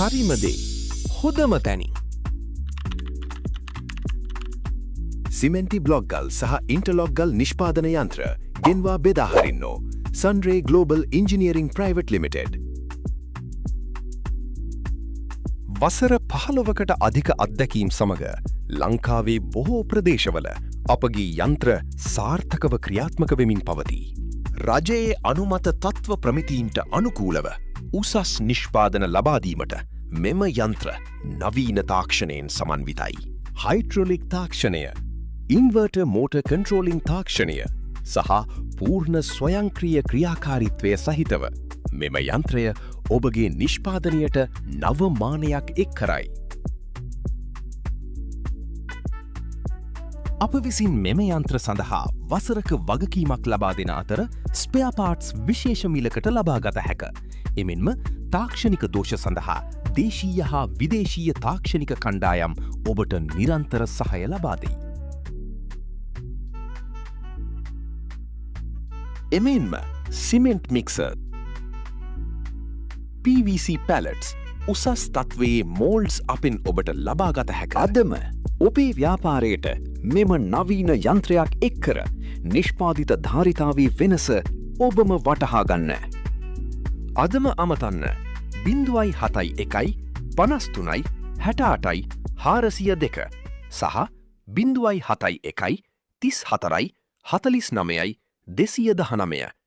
හරිමදේ හොදම තැනින්. සිමෙන්ති බ්ලොක්ගල් සහ ඉන්ටර්ලොක්ගල් නිෂ්පාදන යන්ත්‍ර ගෙන්වා බෙදාහරින්නෝ සන්රේ ග්ලෝබල් ඉංජිනියරිං ප්‍රයිවට් ලිමිටෙඩ්. වසර 15කට අධික අත්දැකීම් සමග ලංකාවේ බොහෝ ප්‍රදේශවල අපගේ යන්ත්‍ර සාර්ථකව ක්‍රියාත්මක වෙමින් පවතී. රජයේ අනුමත තත්ත්ව ප්‍රමිතීන්ට අනුකූලව උසස් නිෂ්පාදන ලබාදීමට මෙම යන්ත්‍ර නවීන තාක්ෂණයෙන් සමන්විතයි. හයිඩ්‍රොලික් තාක්ෂණය, ඉන්වර්ටර් මෝටර් කන්ට්‍රෝලිං තාක්ෂණය සහ පූර්ණ ස්වයංක්‍රීය ක්‍රියාකාරීත්වය සහිතව මෙම යන්ත්‍රය ඔබගේ නිෂ්පාදනයට නව මානයක් එක් කරයි. අප විසින් මෙම යන්ත්‍ර සඳහා වසරක වගකීමක් ලබා දෙන අතර ස්පෙයා පාර්ට්ස් විශේෂ මිලකට ලබා ගත හැක. එමෙන්ම තාක්ෂණික දෝෂ සඳහා දේශීය හා විදේශීය තාක්ෂණික කණ්ඩායම් ඔබට නිරන්තර සහය ලබා දෙයි. එමෙන්ම සිමෙන්ට් මික්සර්, PVC pallets උසස් තත්වයේ මෝල්ඩ්ස් අපෙන් ඔබට ලබාගත හැක. අදම ඔබේ ව්‍යාපාරයට මෙම නවීන යන්ත්‍රයක් එක්කර නිෂ්පාදිත ධාරිතාවේ වෙනස ඔබම වටහා ගන්න. අදම අමතන්න 0.71 53යි 68යි 402 සහ 0.71 34යි 49යි 219